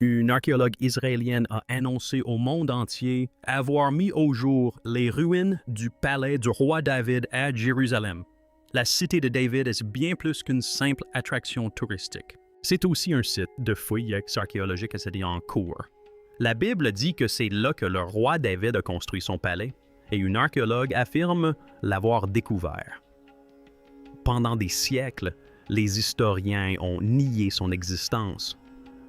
Une archéologue israélienne a annoncé au monde entier avoir mis au jour les ruines du palais du roi David à Jérusalem. La cité de David est bien plus qu'une simple attraction touristique. C'est aussi un site de fouilles archéologiques en cours. La Bible dit que c'est là que le roi David a construit son palais, et une archéologue affirme l'avoir découvert. Pendant des siècles, les historiens ont nié son existence.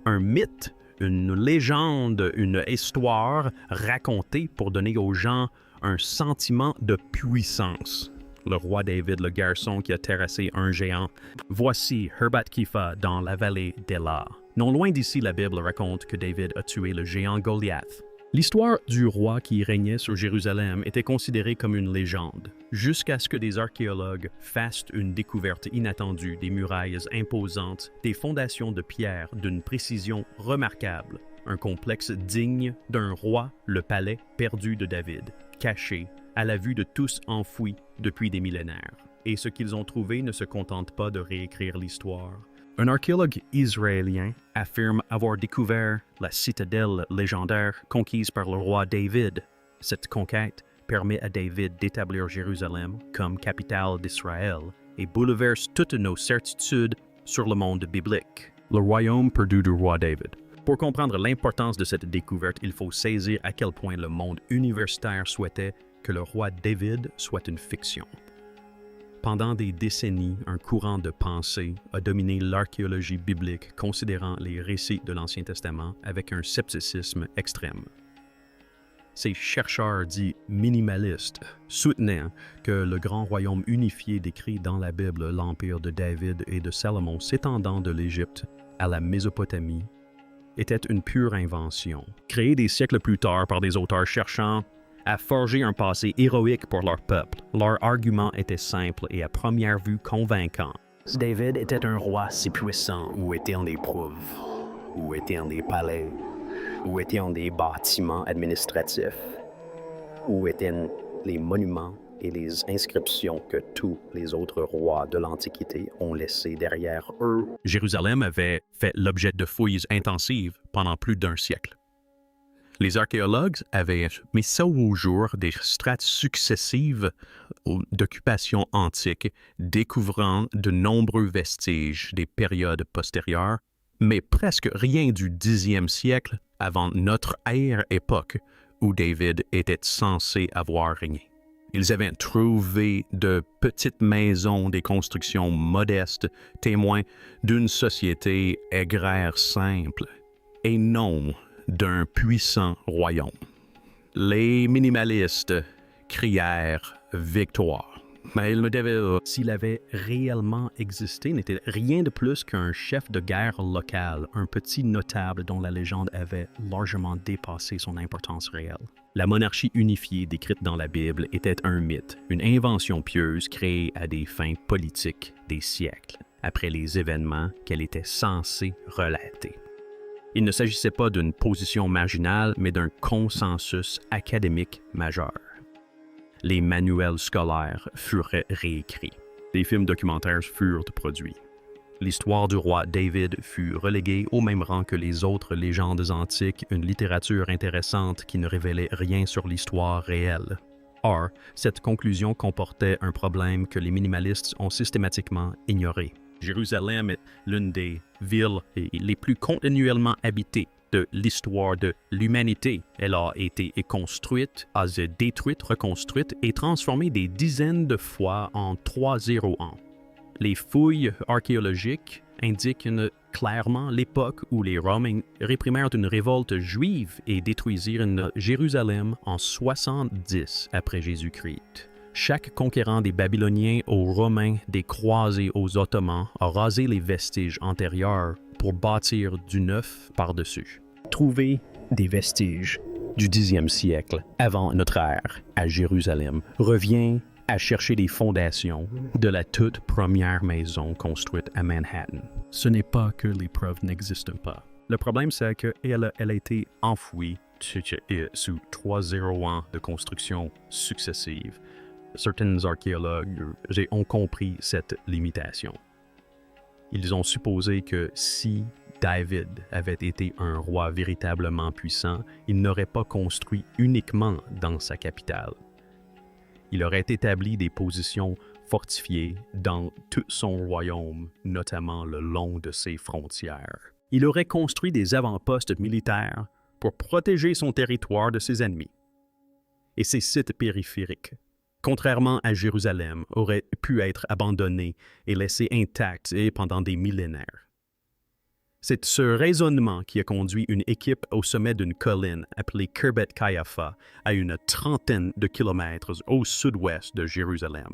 Un mythe, une légende, une histoire racontée pour donner aux gens un sentiment de puissance. Le roi David, le garçon qui a terrassé un géant. Voici Herbat Kifa dans la vallée d'Ela. Non loin d'ici, la Bible raconte que David a tué le géant Goliath. L'histoire du roi qui régnait sur Jérusalem était considérée comme une légende, jusqu'à ce que des archéologues fassent une découverte inattendue des murailles imposantes, des fondations de pierre d'une précision remarquable, un complexe digne d'un roi, le palais perdu de David, caché, à la vue de tous enfouis depuis des millénaires. Et ce qu'ils ont trouvé ne se contente pas de réécrire l'histoire. Un archéologue israélien affirme avoir découvert la citadelle légendaire conquise par le roi David. Cette conquête permet à David d'établir Jérusalem comme capitale d'Israël et bouleverse toutes nos certitudes sur le monde biblique. Le royaume perdu du roi David. Pour comprendre l'importance de cette découverte, il faut saisir à quel point le monde universitaire souhaitait que le roi David soit une fiction. Pendant des décennies, un courant de pensée a dominé l'archéologie biblique, considérant les récits de l'Ancien Testament avec un scepticisme extrême. Ces chercheurs dits minimalistes soutenaient que le grand royaume unifié décrit dans la Bible, l'empire de David et de Salomon s'étendant de l'Égypte à la Mésopotamie, était une pure invention, créée des siècles plus tard par des auteurs cherchant à forger un passé héroïque pour leur peuple. Leur argument était simple et à première vue convaincant. David était un roi si puissant. Où étaient les prouves? Où étaient les palais? Où étaient les bâtiments administratifs? Où étaient les monuments et les inscriptions que tous les autres rois de l'Antiquité ont laissés derrière eux? Jérusalem avait fait l'objet de fouilles intensives pendant plus d'un siècle. Les archéologues avaient mis ça au jour des strates successives d'occupation antique, découvrant de nombreux vestiges des périodes postérieures, mais presque rien du 10e siècle avant notre époque où David était censé avoir régné. Ils avaient trouvé de petites maisons, des constructions modestes, témoins d'une société agraire simple, et non d'un puissant royaume. Les minimalistes crièrent victoire. Mais il ne devait, s'il avait réellement existé, n'était rien de plus qu'un chef de guerre local, un petit notable dont la légende avait largement dépassé son importance réelle. La monarchie unifiée décrite dans la Bible était un mythe, une invention pieuse créée à des fins politiques des siècles, après les événements qu'elle était censée relater. Il ne s'agissait pas d'une position marginale, mais d'un consensus académique majeur. Les manuels scolaires furent réécrits. Des films documentaires furent produits. L'histoire du roi David fut reléguée au même rang que les autres légendes antiques, une littérature intéressante qui ne révélait rien sur l'histoire réelle. Or, cette conclusion comportait un problème que les minimalistes ont systématiquement ignoré. Jérusalem est l'une des villes les plus continuellement habitées de l'histoire de l'humanité. Elle a été construite, a été détruite, reconstruite et transformée des dizaines de fois en 3-0 ans. Les fouilles archéologiques indiquent clairement l'époque où les Romains réprimèrent une révolte juive et détruisirent Jérusalem en 70 après Jésus-Christ. Chaque conquérant des Babyloniens aux Romains, des croisés aux Ottomans, a rasé les vestiges antérieurs pour bâtir du neuf par-dessus. Trouver des vestiges du 10e siècle avant notre ère à Jérusalem revient à chercher les fondations de la toute première maison construite à Manhattan. Ce n'est pas que les preuves n'existent pas. Le problème, c'est qu'elle a été enfouie sous 3-0 ans de construction successive. Certains archéologues ont compris cette limitation. Ils ont supposé que si David avait été un roi véritablement puissant, il n'aurait pas construit uniquement dans sa capitale. Il aurait établi des positions fortifiées dans tout son royaume, notamment le long de ses frontières. Il aurait construit des avant-postes militaires pour protéger son territoire de ses ennemis. Et ces sites périphériques, contrairement à Jérusalem, auraient pu être abandonnés et laissés intacts et pendant des millénaires. C'est ce raisonnement qui a conduit une équipe au sommet d'une colline appelée Khirbet Qeiyafa, à une trentaine de kilomètres au sud-ouest de Jérusalem.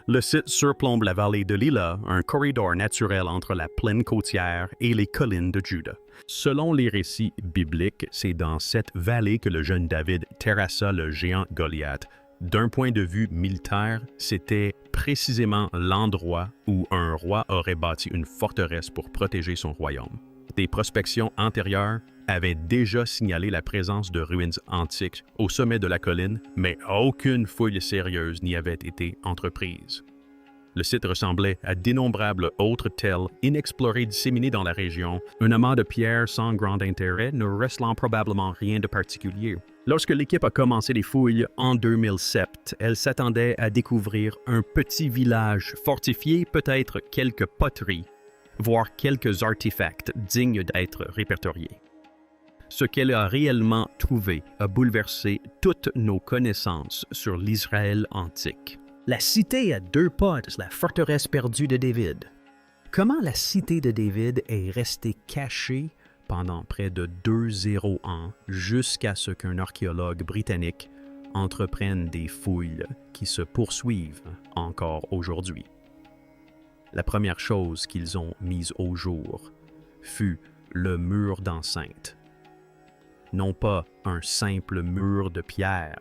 Le site surplombe la vallée de Lila, un corridor naturel entre la plaine côtière et les collines de Juda. Selon les récits bibliques, c'est dans cette vallée que le jeune David terrassa le géant Goliath. D'un point de vue militaire, c'était précisément l'endroit où un roi aurait bâti une forteresse pour protéger son royaume. Des prospections antérieures avaient déjà signalé la présence de ruines antiques au sommet de la colline, mais aucune fouille sérieuse n'y avait été entreprise. Le site ressemblait à d'innombrables autres tels inexplorés disséminés dans la région, un amas de pierres sans grand intérêt ne restelant probablement rien de particulier. Lorsque l'équipe a commencé les fouilles en 2007, elle s'attendait à découvrir un petit village fortifié, peut-être quelques poteries, voire quelques artefacts dignes d'être répertoriés. Ce qu'elle a réellement trouvé a bouleversé toutes nos connaissances sur l'Israël antique. La cité à 2 pas de la forteresse perdue de David. Comment la cité de David est restée cachée pendant près de 200 ans jusqu'à ce qu'un archéologue britannique entreprenne des fouilles qui se poursuivent encore aujourd'hui. La première chose qu'ils ont mise au jour fut le mur d'enceinte. Non pas un simple mur de pierre,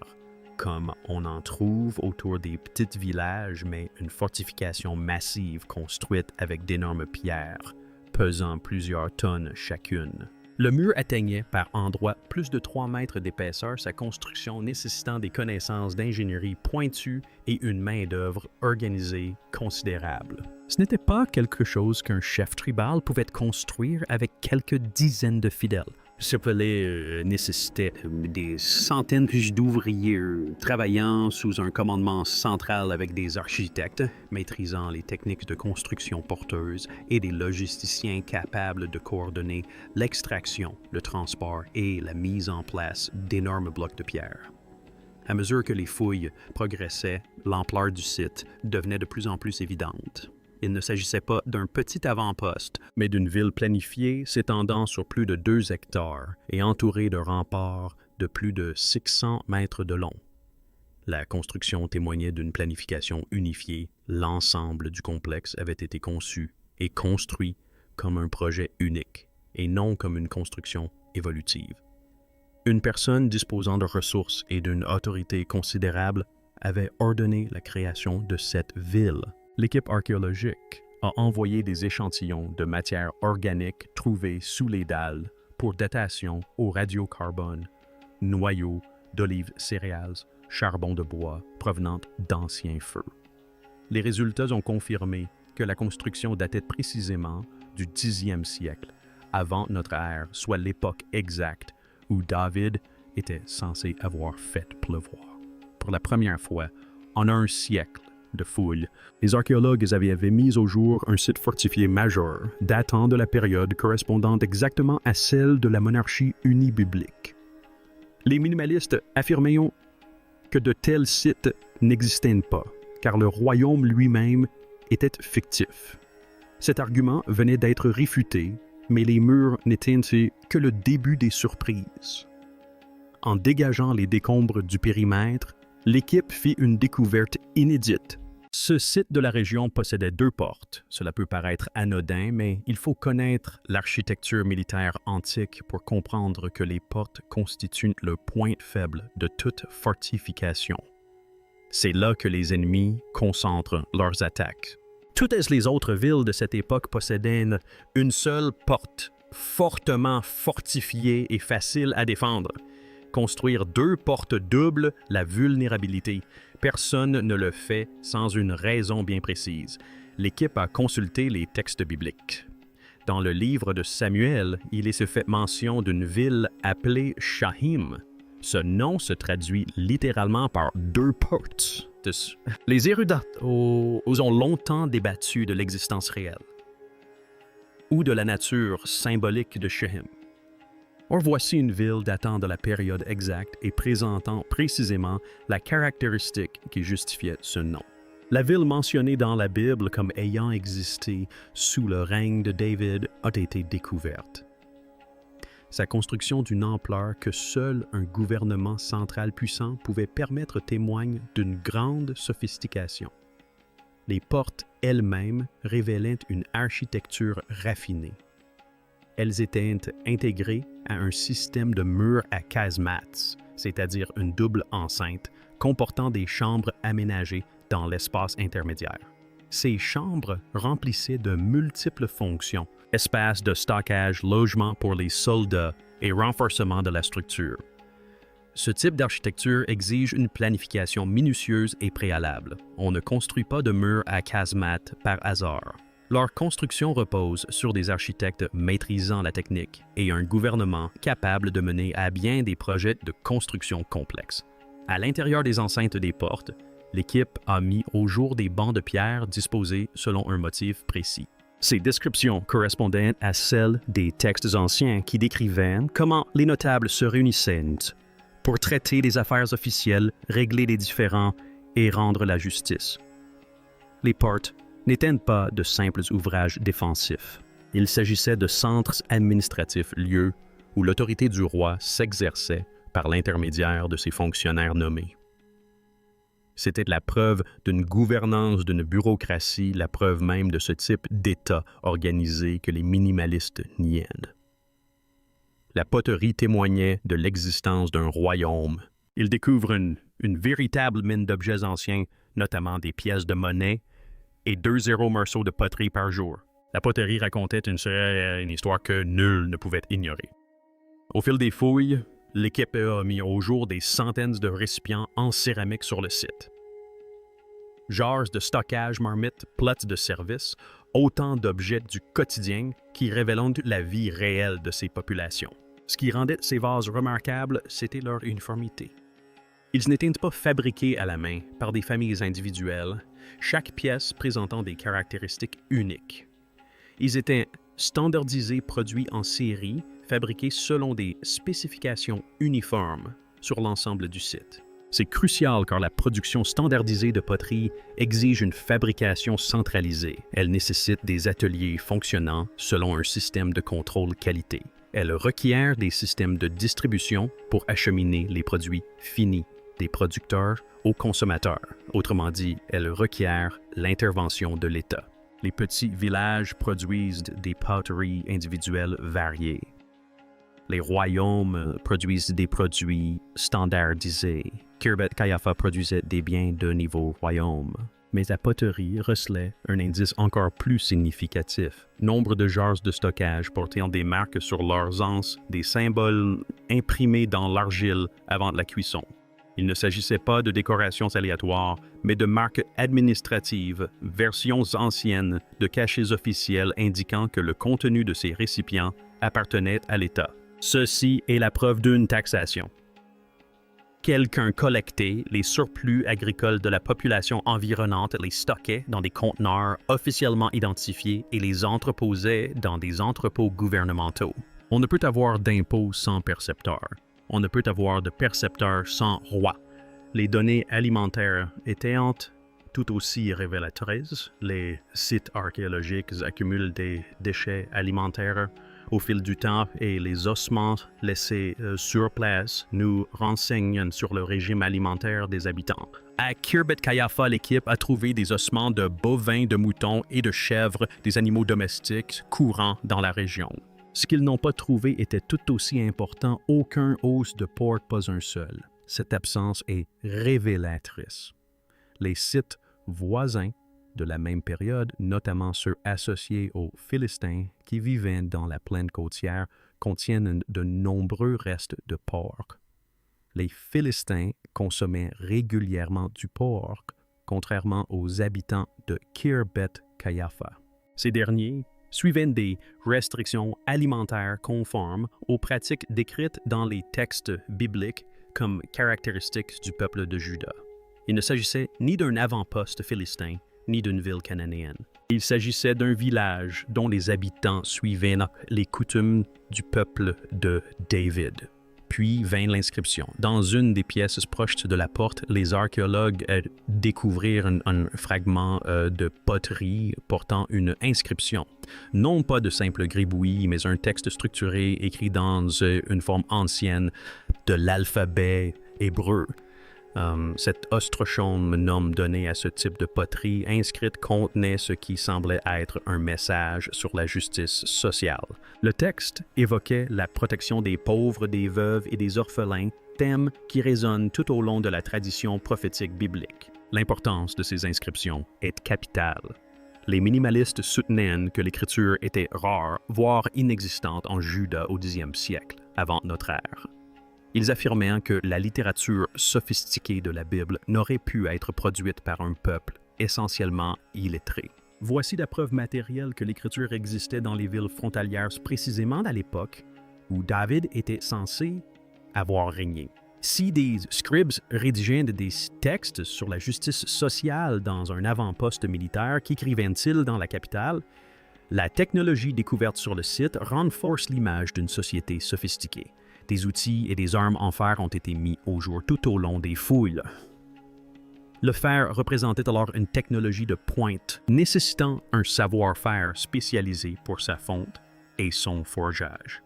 comme on en trouve autour des petits villages, mais une fortification massive construite avec d'énormes pierres, pesant plusieurs tonnes chacune. Le mur atteignait par endroits plus de 3 mètres d'épaisseur, sa construction nécessitant des connaissances d'ingénierie pointues et une main-d'œuvre organisée considérable. Ce n'était pas quelque chose qu'un chef tribal pouvait construire avec quelques dizaines de fidèles. Ce palais nécessitait des centaines d'ouvriers travaillant sous un commandement central avec des architectes maîtrisant les techniques de construction porteuses et des logisticiens capables de coordonner l'extraction, le transport et la mise en place d'énormes blocs de pierre. À mesure que les fouilles progressaient, l'ampleur du site devenait de plus en plus évidente. Il ne s'agissait pas d'un petit avant-poste, mais d'une ville planifiée s'étendant sur plus de 2 hectares et entourée de remparts de plus de 600 mètres de long. La construction témoignait d'une planification unifiée. L'ensemble du complexe avait été conçu et construit comme un projet unique et non comme une construction évolutive. Une personne disposant de ressources et d'une autorité considérable avait ordonné la création de cette ville. L'équipe archéologique a envoyé des échantillons de matière organique trouvés sous les dalles pour datation au radiocarbone, noyaux d'olives céréales, charbon de bois provenant d'anciens feux. Les résultats ont confirmé que la construction datait précisément du 10e siècle, avant notre ère, soit l'époque exacte où David était censé avoir fait pleuvoir. Pour la première fois en un siècle de fouilles, les archéologues avaient mis au jour un site fortifié majeur datant de la période correspondant exactement à celle de la monarchie unie biblique. Les minimalistes affirmaient que de tels sites n'existaient pas, car le royaume lui-même était fictif. Cet argument venait d'être réfuté, mais les murs n'étaient que le début des surprises. En dégageant les décombres du périmètre, l'équipe fit une découverte inédite. Ce site de la région possédait 2 portes. Cela peut paraître anodin, mais il faut connaître l'architecture militaire antique pour comprendre que les portes constituent le point faible de toute fortification. C'est là que les ennemis concentrent leurs attaques. Toutes les autres villes de cette époque possédaient une seule porte, fortement fortifiée et facile à défendre. Construire 2 portes doubles la vulnérabilité. Personne ne le fait sans une raison bien précise. L'équipe a consulté les textes bibliques. Dans le livre de Samuel, il est fait mention d'une ville appelée Shahim. Ce nom se traduit littéralement par deux portes. Les érudits ont longtemps débattu de l'existence réelle ou de la nature symbolique de Shahim. Or, voici une ville datant de la période exacte et présentant précisément la caractéristique qui justifiait ce nom. La ville mentionnée dans la Bible comme ayant existé sous le règne de David a été découverte. Sa construction d'une ampleur que seul un gouvernement central puissant pouvait permettre témoigne d'une grande sophistication. Les portes elles-mêmes révélaient une architecture raffinée. Elles étaient intégrées à un système de murs à casemates, c'est-à-dire une double enceinte comportant des chambres aménagées dans l'espace intermédiaire. Ces chambres remplissaient de multiples fonctions, espaces de stockage, logement pour les soldats et renforcement de la structure. Ce type d'architecture exige une planification minutieuse et préalable. On ne construit pas de murs à casemates par hasard. Leur construction repose sur des architectes maîtrisant la technique et un gouvernement capable de mener à bien des projets de construction complexes. À l'intérieur des enceintes des portes, l'équipe a mis au jour des bancs de pierre disposés selon un motif précis. Ces descriptions correspondaient à celles des textes anciens qui décrivaient comment les notables se réunissaient pour traiter des affaires officielles, régler les différends et rendre la justice. Les portes n'étaient pas de simples ouvrages défensifs. Il s'agissait de centres administratifs, lieux où l'autorité du roi s'exerçait par l'intermédiaire de ses fonctionnaires nommés. C'était la preuve d'une gouvernance, d'une bureaucratie, la preuve même de ce type d'État organisé que les minimalistes niaient. La poterie témoignait de l'existence d'un royaume. Ils découvrent une véritable mine d'objets anciens, notamment des pièces de monnaie et 2 morceaux de poterie par jour. La poterie racontait une histoire que nul ne pouvait ignorer. Au fil des fouilles, l'équipe a mis au jour des centaines de récipients en céramique sur le site. Jarres de stockage, marmites, plots de service, autant d'objets du quotidien qui révèlent la vie réelle de ces populations. Ce qui rendait ces vases remarquables, c'était leur uniformité. Ils n'étaient pas fabriqués à la main par des familles individuelles, chaque pièce présentant des caractéristiques uniques. Ils étaient standardisés, produits en série, fabriqués selon des spécifications uniformes sur l'ensemble du site. C'est crucial car la production standardisée de poterie exige une fabrication centralisée. Elle nécessite des ateliers fonctionnant selon un système de contrôle qualité. Elle requiert des systèmes de distribution pour acheminer les produits finis des producteurs aux consommateurs. Autrement dit, elle requiert l'intervention de l'État. Les petits villages produisent des poteries individuelles variées. Les royaumes produisent des produits standardisés. Khirbet Qeiyafa produisait des biens de niveau royaume. Mais la poterie recelait un indice encore plus significatif. Nombre de jarres de stockage portant des marques sur leurs anses, des symboles imprimés dans l'argile avant la cuisson. Il ne s'agissait pas de décorations aléatoires, mais de marques administratives, versions anciennes de cachets officiels indiquant que le contenu de ces récipients appartenait à l'État. Ceci est la preuve d'une taxation. Quelqu'un collectait les surplus agricoles de la population environnante, les stockait dans des conteneurs officiellement identifiés et les entreposait dans des entrepôts gouvernementaux. On ne peut avoir d'impôts sans percepteur. On ne peut avoir de percepteur sans roi. Les données alimentaires étaient tout aussi révélatrices. Les sites archéologiques accumulent des déchets alimentaires au fil du temps et les ossements laissés sur place nous renseignent sur le régime alimentaire des habitants. À Khirbet Qeiyafa, l'équipe a trouvé des ossements de bovins, de moutons et de chèvres, des animaux domestiques courants dans la région. Ce qu'ils n'ont pas trouvé était tout aussi important, aucun os de porc, pas un seul. Cette absence est révélatrice. Les sites voisins de la même période, notamment ceux associés aux Philistins qui vivaient dans la plaine côtière, contiennent de nombreux restes de porc. Les Philistins consommaient régulièrement du porc, contrairement aux habitants de Khirbet Qeiyafa. Ces derniers suivaient des restrictions alimentaires conformes aux pratiques décrites dans les textes bibliques comme caractéristiques du peuple de Juda. Il ne s'agissait ni d'un avant-poste philistin, ni d'une ville cananéenne. Il s'agissait d'un village dont les habitants suivaient les coutumes du peuple de David. Puis vint l'inscription. Dans une des pièces proches de la porte, les archéologues découvrirent un fragment de poterie portant une inscription. Non pas de simple gribouillis, mais un texte structuré écrit dans une forme ancienne de l'alphabet hébreu. Cet ostrochone nomme donné à ce type de poterie inscrite contenait ce qui semblait être un message sur la justice sociale. Le texte évoquait la protection des pauvres, des veuves et des orphelins, thème qui résonne tout au long de la tradition prophétique biblique. L'importance de ces inscriptions est capitale. Les minimalistes soutenaient que l'écriture était rare, voire inexistante en Juda au Xe siècle, avant notre ère. Ils affirmaient que la littérature sophistiquée de la Bible n'aurait pu être produite par un peuple essentiellement illettré. Voici la preuve matérielle que l'écriture existait dans les villes frontalières précisément à l'époque où David était censé avoir régné. Si des scribes rédigeaient des textes sur la justice sociale dans un avant-poste militaire, qu'écrivaient-ils dans la capitale? La technologie découverte sur le site renforce l'image d'une société sophistiquée. Des outils et des armes en fer ont été mis au jour tout au long des fouilles. Le fer représentait alors une technologie de pointe, nécessitant un savoir-faire spécialisé pour sa fonte et son forgeage.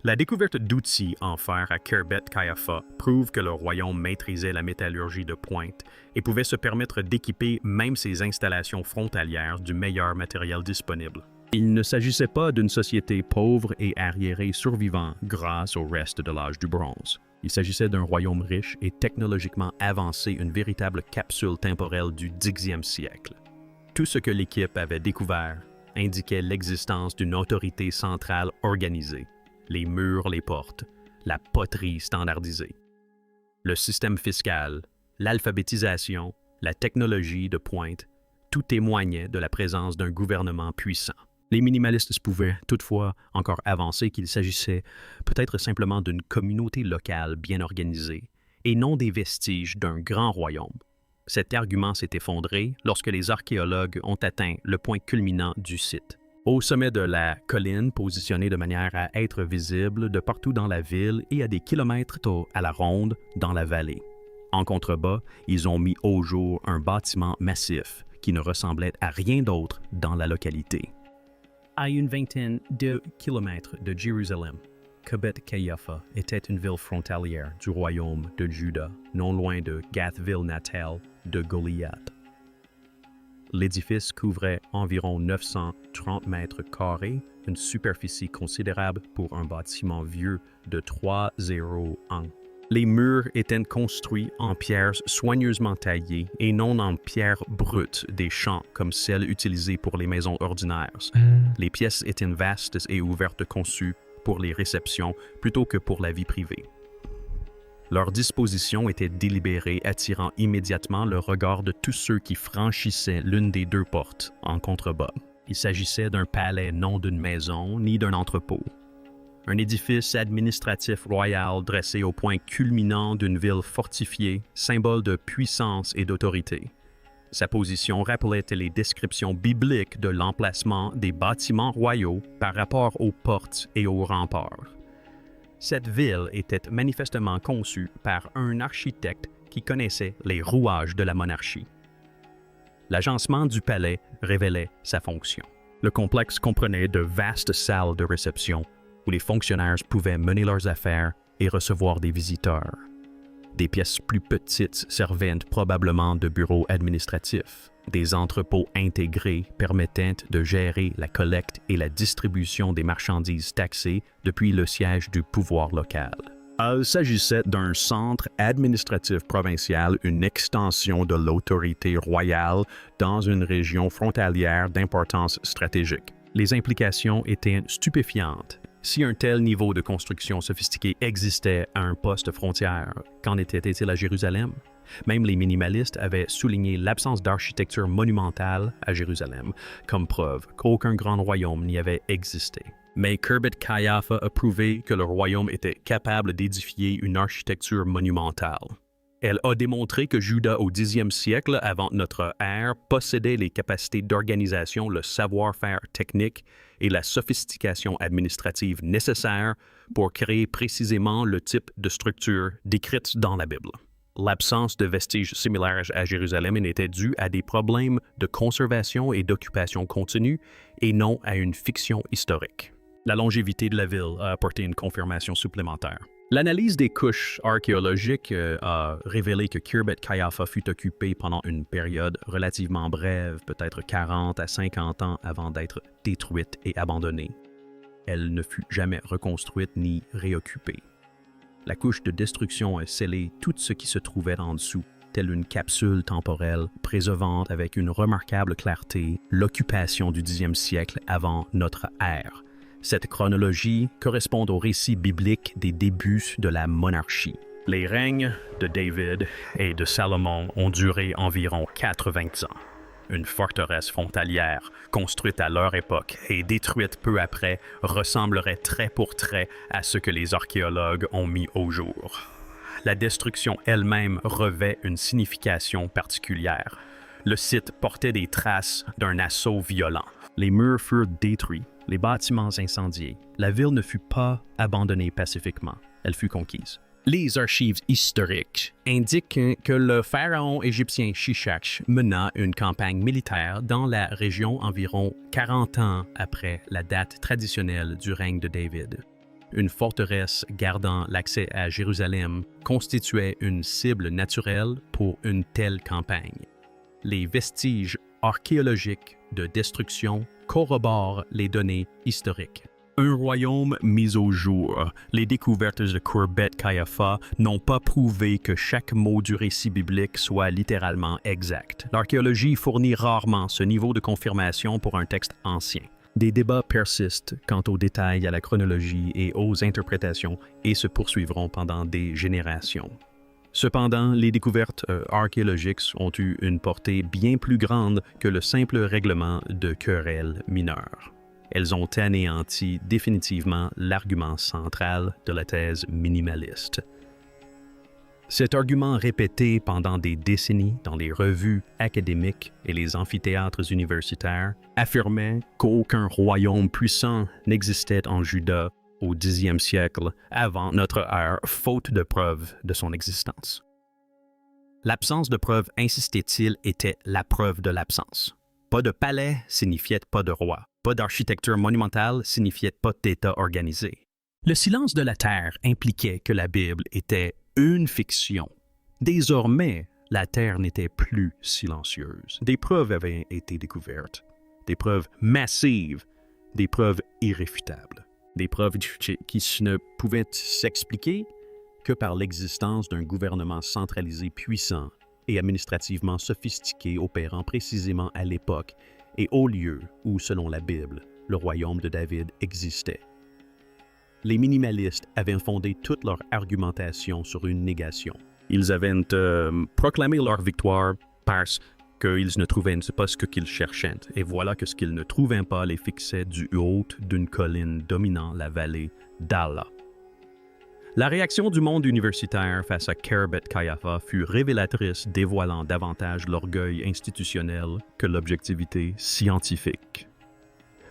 La découverte d'outils en fer à Khirbet Qeiyafa prouve que le royaume maîtrisait la métallurgie de pointe et pouvait se permettre d'équiper même ses installations frontalières du meilleur matériel disponible. Il ne s'agissait pas d'une société pauvre et arriérée survivant grâce au reste de l'âge du bronze. Il s'agissait d'un royaume riche et technologiquement avancé, une véritable capsule temporelle du Xe siècle. Tout ce que l'équipe avait découvert indiquait l'existence d'une autorité centrale organisée, les murs, les portes, la poterie standardisée, le système fiscal, l'alphabétisation, la technologie de pointe, tout témoignait de la présence d'un gouvernement puissant. Les minimalistes pouvaient toutefois encore avancer qu'il s'agissait peut-être simplement d'une communauté locale bien organisée et non des vestiges d'un grand royaume. Cet argument s'est effondré lorsque les archéologues ont atteint le point culminant du site. Au sommet de la colline, positionnée de manière à être visible de partout dans la ville et à des kilomètres à la ronde dans la vallée. En contrebas, ils ont mis au jour un bâtiment massif qui ne ressemblait à rien d'autre dans la localité. À une vingtaine de kilomètres de Jérusalem, Khirbet Qeiyafa était une ville frontalière du royaume de Juda, non loin de Gath-ville natale de Goliath. L'édifice couvrait environ 930 mètres carrés, une superficie considérable pour un bâtiment vieux de 301. Les murs étaient construits en pierres soigneusement taillées et non en pierres brutes des champs comme celles utilisées pour les maisons ordinaires. Les pièces étaient vastes et ouvertes, conçues pour les réceptions plutôt que pour la vie privée. Leur disposition était délibérée, attirant immédiatement le regard de tous ceux qui franchissaient l'une des deux portes en contrebas. Il s'agissait d'un palais, non d'une maison ni d'un entrepôt. Un édifice administratif royal dressé au point culminant d'une ville fortifiée, symbole de puissance et d'autorité. Sa position rappelait les descriptions bibliques de l'emplacement des bâtiments royaux par rapport aux portes et aux remparts. Cette ville était manifestement conçue par un architecte qui connaissait les rouages de la monarchie. L'agencement du palais révélait sa fonction. Le complexe comprenait de vastes salles de réception où les fonctionnaires pouvaient mener leurs affaires et recevoir des visiteurs. Des pièces plus petites servaient probablement de bureaux administratifs. Des entrepôts intégrés permettaient de gérer la collecte et la distribution des marchandises taxées depuis le siège du pouvoir local. Il s'agissait d'un centre administratif provincial, une extension de l'autorité royale dans une région frontalière d'importance stratégique. Les implications étaient stupéfiantes. Si un tel niveau de construction sophistiquée existait à un poste frontière, qu'en était-il à Jérusalem? Même les minimalistes avaient souligné l'absence d'architecture monumentale à Jérusalem, comme preuve qu'aucun grand royaume n'y avait existé. Mais Khirbet Qeiyafa a prouvé que le royaume était capable d'édifier une architecture monumentale. Elle a démontré que Juda au 10e siècle avant notre ère possédait les capacités d'organisation, le savoir-faire technique et la sophistication administrative nécessaires pour créer précisément le type de structure décrite dans la Bible. L'absence de vestiges similaires à Jérusalem n'était due à des problèmes de conservation et d'occupation continue et non à une fiction historique. La longévité de la ville a apporté une confirmation supplémentaire. L'analyse des couches archéologiques a révélé que Khirbet Qeiyafa fut occupée pendant une période relativement brève, peut-être 40 à 50 ans avant d'être détruite et abandonnée. Elle ne fut jamais reconstruite ni réoccupée. La couche de destruction a scellé tout ce qui se trouvait en dessous, telle une capsule temporelle préservant avec une remarquable clarté l'occupation du 10e siècle avant notre ère. Cette chronologie correspond au récit biblique des débuts de la monarchie. Les règnes de David et de Salomon ont duré environ 80 ans. Une forteresse frontalière, construite à leur époque et détruite peu après, ressemblerait trait pour trait à ce que les archéologues ont mis au jour. La destruction elle-même revêt une signification particulière. Le site portait des traces d'un assaut violent. Les murs furent détruits, les bâtiments incendiés. La ville ne fut pas abandonnée pacifiquement, elle fut conquise. Les archives historiques indiquent que le pharaon égyptien Shishak mena une campagne militaire dans la région environ 40 ans après la date traditionnelle du règne de David. Une forteresse gardant l'accès à Jérusalem constituait une cible naturelle pour une telle campagne. Les vestiges archéologiques de destruction corroborent les données historiques. Un royaume mis au jour. Les découvertes de Khirbet Qeiyafa n'ont pas prouvé que chaque mot du récit biblique soit littéralement exact. L'archéologie fournit rarement ce niveau de confirmation pour un texte ancien. Des débats persistent quant aux détails, à la chronologie et aux interprétations et se poursuivront pendant des générations. Cependant, les découvertes archéologiques ont eu une portée bien plus grande que le simple règlement de querelles mineures. Elles ont anéanti définitivement l'argument central de la thèse minimaliste. Cet argument répété pendant des décennies dans les revues académiques et les amphithéâtres universitaires affirmait qu'aucun royaume puissant n'existait en Juda au 10e siècle avant notre ère, faute de preuves de son existence. L'absence de preuves, insistait-il, était la preuve de l'absence. Pas de palais signifiait pas de roi. Pas d'architecture monumentale signifiait pas d'État organisé. Le silence de la Terre impliquait que la Bible était une fiction. Désormais, la Terre n'était plus silencieuse. Des preuves avaient été découvertes. Des preuves massives. Des preuves irréfutables. Des preuves qui ne pouvaient s'expliquer que par l'existence d'un gouvernement centralisé puissant et administrativement sophistiqué opérant précisément à l'époque et au lieu où, selon la Bible, le royaume de David existait. Les minimalistes avaient fondé toute leur argumentation sur une négation. Ils avaient proclamé leur victoire parce qu'ils ne trouvaient pas ce qu'ils cherchaient, et voilà que ce qu'ils ne trouvaient pas les fixait du haut d'une colline dominant la vallée d'Allah. La réaction du monde universitaire face à Khirbet Qeiyafa fut révélatrice, dévoilant davantage l'orgueil institutionnel que l'objectivité scientifique.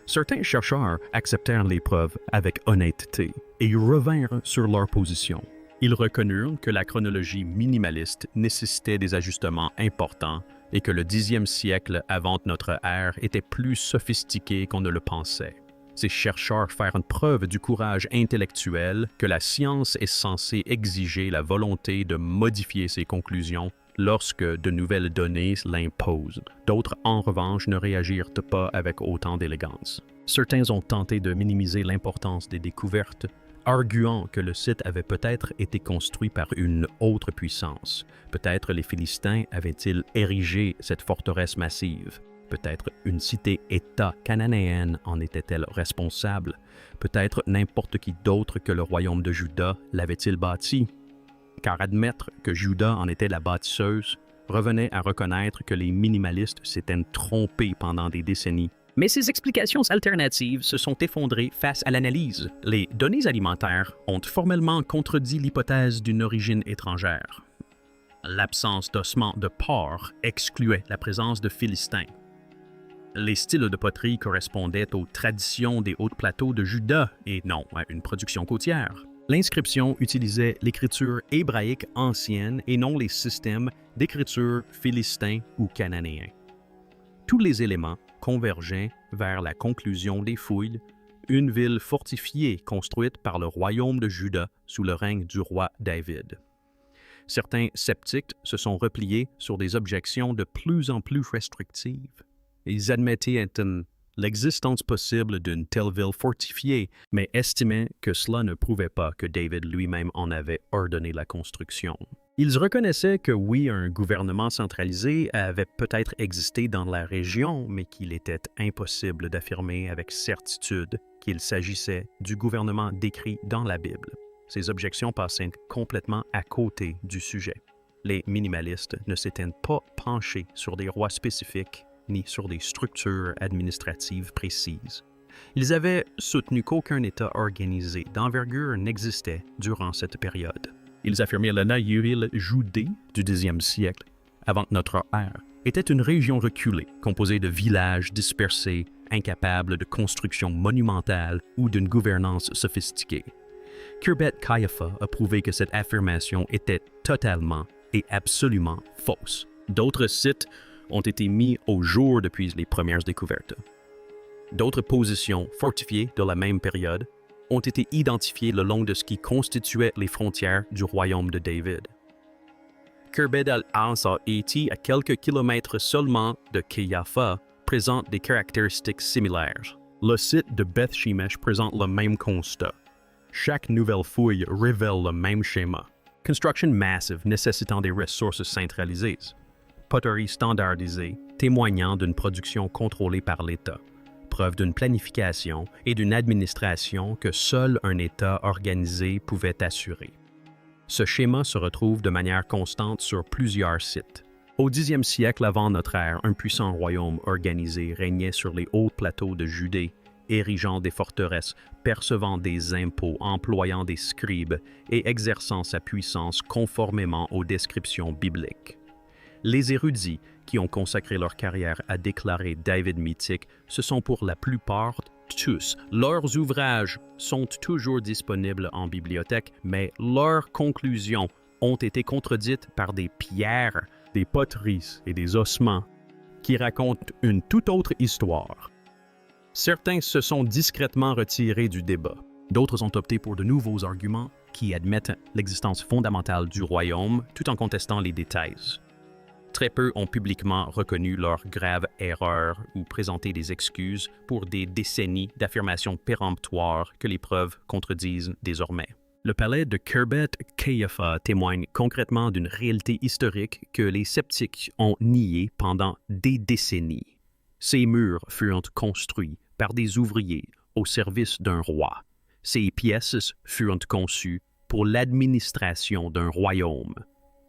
Certains chercheurs acceptèrent les preuves avec honnêteté et revinrent sur leur position. Ils reconnurent que la chronologie minimaliste nécessitait des ajustements importants et que le 10e siècle avant notre ère était plus sophistiqué qu'on ne le pensait. Ces chercheurs firent preuve du courage intellectuel que la science est censée exiger la volonté de modifier ses conclusions lorsque de nouvelles données l'imposent. D'autres, en revanche, ne réagirent pas avec autant d'élégance. Certains ont tenté de minimiser l'importance des découvertes, arguant que le site avait peut-être été construit par une autre puissance. Peut-être les Philistins avaient-ils érigé cette forteresse massive. Peut-être une cité-État cananéenne en était-elle responsable. Peut-être n'importe qui d'autre que le royaume de Juda l'avait-il bâti. Car admettre que Juda en était la bâtisseuse revenait à reconnaître que les minimalistes s'étaient trompés pendant des décennies. Mais ces explications alternatives se sont effondrées face à l'analyse. Les données alimentaires ont formellement contredit l'hypothèse d'une origine étrangère. L'absence d'ossements de porc excluait la présence de Philistins. Les styles de poterie correspondaient aux traditions des hauts plateaux de Juda et non à une production côtière. L'inscription utilisait l'écriture hébraïque ancienne et non les systèmes d'écriture philistins ou cananéens. Tous les éléments convergeaient vers la conclusion des fouilles, une ville fortifiée construite par le royaume de Juda sous le règne du roi David. Certains sceptiques se sont repliés sur des objections de plus en plus restrictives. Ils admettaient l'existence possible d'une telle ville fortifiée, mais estimaient que cela ne prouvait pas que David lui-même en avait ordonné la construction. Ils reconnaissaient que oui, un gouvernement centralisé avait peut-être existé dans la région, mais qu'il était impossible d'affirmer avec certitude qu'il s'agissait du gouvernement décrit dans la Bible. Ces objections passaient complètement à côté du sujet. Les minimalistes ne s'étaient pas penchés sur des rois spécifiques ni sur des structures administratives précises. Ils avaient soutenu qu'aucun État organisé d'envergure n'existait durant cette période. Ils affirmaient que la ville Judée du 10e siècle, avant notre ère, était une région reculée, composée de villages dispersés, incapables de construction monumentale ou d'une gouvernance sophistiquée. Khirbet Qeiyafa a prouvé que cette affirmation était totalement et absolument fausse. D'autres sites ont été mis au jour depuis les premières découvertes. D'autres positions fortifiées de la même période ont été identifiées le long de ce qui constituait les frontières du royaume de David. Khirbet al-Haiti, à quelques kilomètres seulement de Qeiyafa, présente des caractéristiques similaires. Le site de Beth Shemesh présente le même constat. Chaque nouvelle fouille révèle le même schéma. Construction massive nécessitant des ressources centralisées. Poterie standardisée, témoignant d'une production contrôlée par l'État, preuve d'une planification et d'une administration que seul un État organisé pouvait assurer. Ce schéma se retrouve de manière constante sur plusieurs sites. Au 10e siècle avant notre ère, un puissant royaume organisé régnait sur les hauts plateaux de Judée, érigeant des forteresses, percevant des impôts, employant des scribes et exerçant sa puissance conformément aux descriptions bibliques. Les érudits qui ont consacré leur carrière à déclarer David mythique, ce sont pour la plupart tous. Leurs ouvrages sont toujours disponibles en bibliothèque, mais leurs conclusions ont été contredites par des pierres, des poteries et des ossements qui racontent une toute autre histoire. Certains se sont discrètement retirés du débat. D'autres ont opté pour de nouveaux arguments qui admettent l'existence fondamentale du royaume tout en contestant les détails. Très peu ont publiquement reconnu leur grave erreur ou présenté des excuses pour des décennies d'affirmations péremptoires que les preuves contredisent désormais. Le palais de Khirbet Qeiyafa témoigne concrètement d'une réalité historique que les sceptiques ont niée pendant des décennies. Ces murs furent construits par des ouvriers au service d'un roi. Ces pièces furent conçues pour l'administration d'un royaume.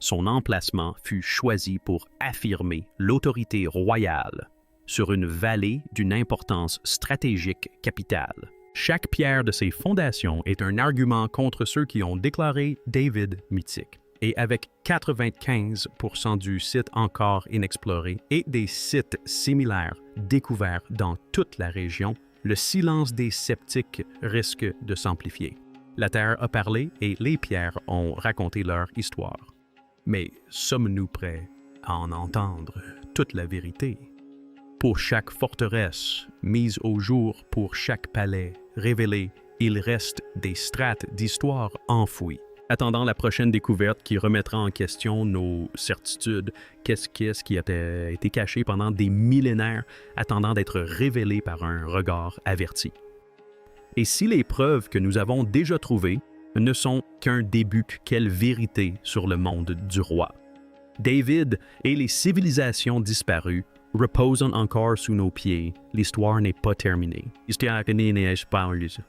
Son emplacement fut choisi pour affirmer l'autorité royale sur une vallée d'une importance stratégique capitale. Chaque pierre de ces fondations est un argument contre ceux qui ont déclaré David mythique. Et avec 95% du site encore inexploré et des sites similaires découverts dans toute la région, le silence des sceptiques risque de s'amplifier. La terre a parlé et les pierres ont raconté leur histoire. Mais sommes-nous prêts à en entendre toute la vérité? Pour chaque forteresse mise au jour, pour chaque palais révélé, il reste des strates d'histoire enfouies. Attendant la prochaine découverte qui remettra en question nos certitudes, qu'est-ce qui a été caché pendant des millénaires, attendant d'être révélé par un regard averti. Et si les preuves que nous avons déjà trouvées ne sont qu'un début, quelle vérité sur le monde du roi. David et les civilisations disparues reposent encore sous nos pieds. L'histoire n'est pas terminée. L'histoire n'est pas terminée.